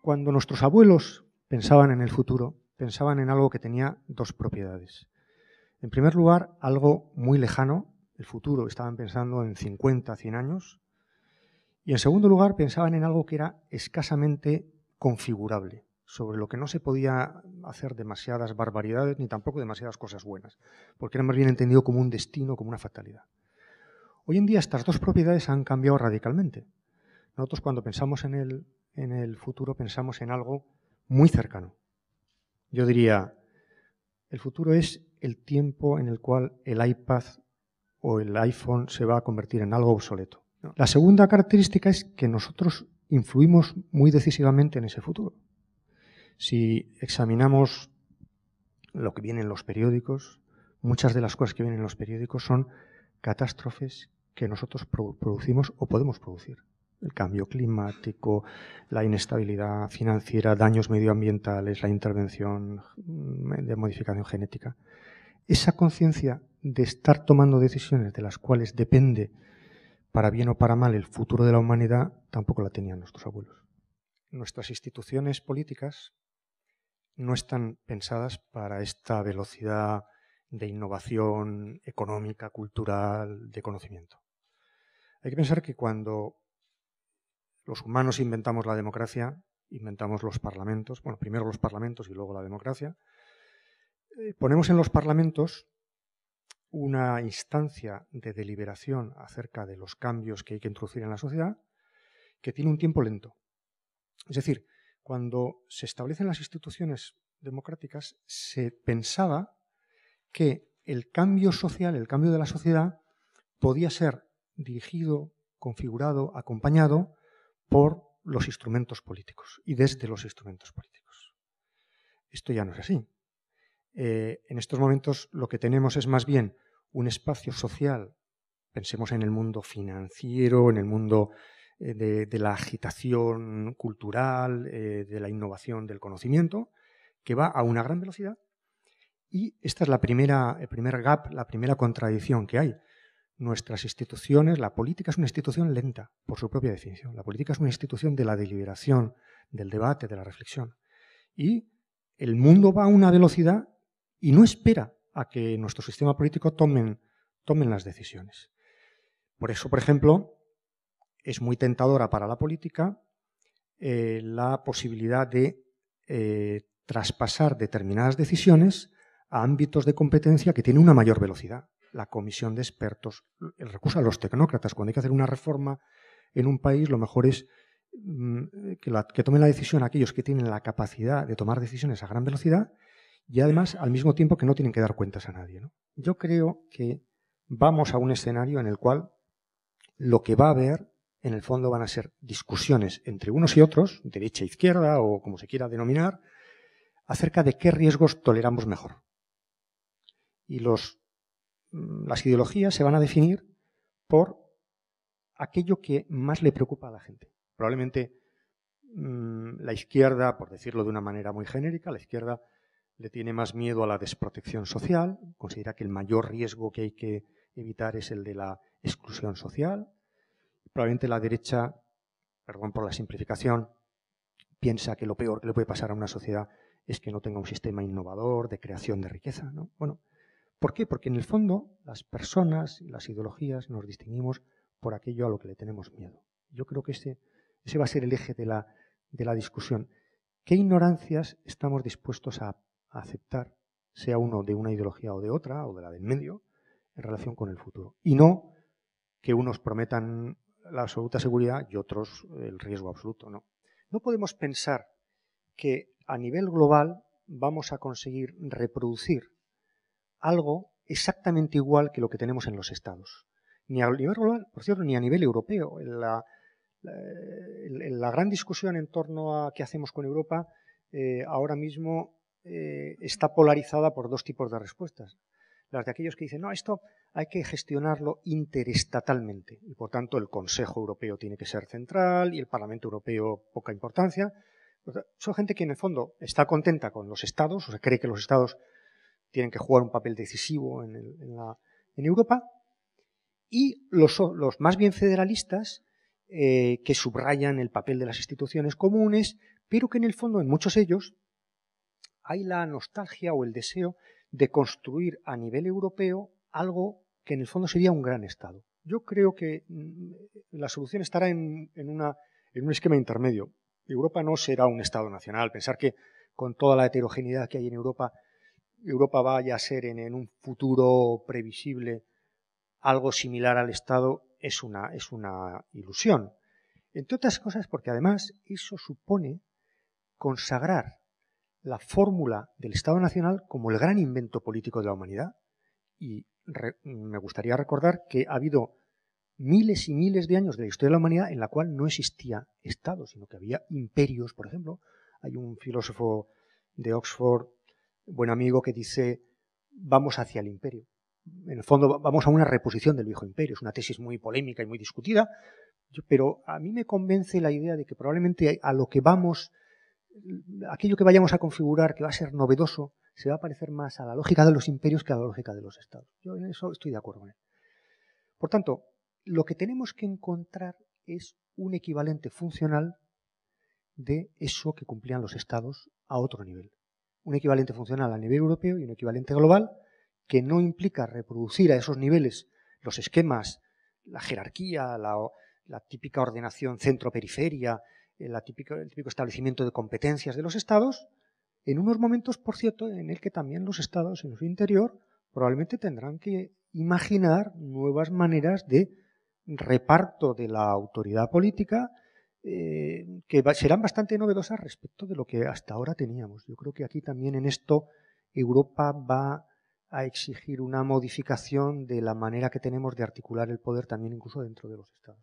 Cuando nuestros abuelos pensaban en el futuro, pensaban en algo que tenía dos propiedades. En primer lugar, algo muy lejano, el futuro, estaban pensando en 50, 100 años. Y en segundo lugar, pensaban en algo que era escasamente configurable, sobre lo que no se podía hacer demasiadas barbaridades ni tampoco demasiadas cosas buenas, porque era más bien entendido como un destino, como una fatalidad. Hoy en día estas dos propiedades han cambiado radicalmente. Nosotros cuando pensamos en el futuro pensamos en algo muy cercano. Yo diría, el futuro es el tiempo en el cual el iPad o el iPhone se va a convertir en algo obsoleto. La segunda característica es que nosotros influimos muy decisivamente en ese futuro. Si examinamos lo que viene en los periódicos, muchas de las cosas que vienen en los periódicos son catástrofes que nosotros producimos o podemos producir. El cambio climático, la inestabilidad financiera, daños medioambientales, la intervención de modificación genética. Esa conciencia de estar tomando decisiones de las cuales depende, para bien o para mal, el futuro de la humanidad, tampoco la tenían nuestros abuelos. Nuestras instituciones políticas no están pensadas para esta velocidad de innovación económica, cultural, de conocimiento. Hay que pensar que cuando los humanos inventamos la democracia, inventamos los parlamentos, bueno, primero los parlamentos y luego la democracia, ponemos en los parlamentos una instancia de deliberación acerca de los cambios que hay que introducir en la sociedad que tiene un tiempo lento. Es decir, cuando se establecen las instituciones democráticas, se pensaba que el cambio social, el cambio de la sociedad, podía ser dirigido, configurado, acompañado por los instrumentos políticos y desde los instrumentos políticos. Esto ya no es así. En estos momentos lo que tenemos es más bien un espacio social, pensemos en el mundo financiero, en el mundo de la agitación cultural, de la innovación del conocimiento, que va a una gran velocidad. Y esta es el primer gap, la primera contradicción que hay. Nuestras instituciones, la política es una institución lenta, por su propia definición. La política es una institución de la deliberación, del debate, de la reflexión. Y el mundo va a una velocidad y no espera a que nuestro sistema político tomen las decisiones. Por eso, por ejemplo, es muy tentadora para la política la posibilidad de traspasar determinadas decisiones a ámbitos de competencia que tienen una mayor velocidad. La comisión de expertos, el recurso a los tecnócratas. Cuando hay que hacer una reforma en un país, lo mejor es que tomen la decisión aquellos que tienen la capacidad de tomar decisiones a gran velocidad y además al mismo tiempo que no tienen que dar cuentas a nadie, ¿no? Yo creo que vamos a un escenario en el cual lo que va a haber, en el fondo, van a ser discusiones entre unos y otros, derecha e izquierda o como se quiera denominar, acerca de qué riesgos toleramos mejor. Y las ideologías se van a definir por aquello que más le preocupa a la gente. Probablemente la izquierda, por decirlo de una manera muy genérica, la izquierda le tiene más miedo a la desprotección social, considera que el mayor riesgo que hay que evitar es el de la exclusión social. Probablemente la derecha, perdón por la simplificación, piensa que lo peor que le puede pasar a una sociedad es que no tenga un sistema innovador de creación de riqueza, ¿no? Bueno, ¿por qué? Porque en el fondo las personas y las ideologías nos distinguimos por aquello a lo que le tenemos miedo. Yo creo que ese va a ser el eje de la discusión. ¿Qué ignorancias estamos dispuestos a aceptar, sea uno de una ideología o de otra, o de la del medio, en relación con el futuro? Y no que unos prometan la absoluta seguridad y otros el riesgo absoluto, no. No podemos pensar que a nivel global vamos a conseguir reproducir algo exactamente igual que lo que tenemos en los estados. Ni a nivel global, por cierto, ni a nivel europeo. La gran discusión en torno a qué hacemos con Europa ahora mismo está polarizada por dos tipos de respuestas. Las de aquellos que dicen, no, esto hay que gestionarlo interestatalmente y por tanto el Consejo Europeo tiene que ser central y el Parlamento Europeo poca importancia. Son gente que en el fondo está contenta con los estados, o sea, cree que los estados tienen que jugar un papel decisivo en Europa, y los más bien federalistas que subrayan el papel de las instituciones comunes, pero que en el fondo, en muchos de ellos, hay la nostalgia o el deseo de construir a nivel europeo algo que en el fondo sería un gran Estado. Yo creo que la solución estará en un esquema intermedio. Europa no será un Estado nacional. Pensar que con toda la heterogeneidad que hay en Europa, Europa vaya a ser en un futuro previsible algo similar al Estado es una ilusión. Entre otras cosas porque además eso supone consagrar la fórmula del Estado Nacional como el gran invento político de la humanidad. Y me gustaría recordar que ha habido miles y miles de años de la historia de la humanidad en la cual no existía Estado, sino que había imperios, por ejemplo. Hay un filósofo de Oxford, buen amigo, que dice, vamos hacia el imperio. En el fondo, vamos a una reposición del viejo imperio. Es una tesis muy polémica y muy discutida, pero a mí me convence la idea de que probablemente a lo que vamos, aquello que vayamos a configurar, que va a ser novedoso, se va a parecer más a la lógica de los imperios que a la lógica de los estados. Yo en eso estoy de acuerdo con él. Por tanto, lo que tenemos que encontrar es un equivalente funcional de eso que cumplían los estados a otro nivel. Un equivalente funcional a nivel europeo y un equivalente global que no implica reproducir a esos niveles los esquemas, la jerarquía, la típica ordenación centro-periferia, el típico establecimiento de competencias de los estados, en unos momentos, por cierto, en el que también los estados en su interior probablemente tendrán que imaginar nuevas maneras de reparto de la autoridad política que serán bastante novedosas respecto de lo que hasta ahora teníamos. Yo creo que aquí también en esto Europa va a exigir una modificación de la manera que tenemos de articular el poder también incluso dentro de los estados.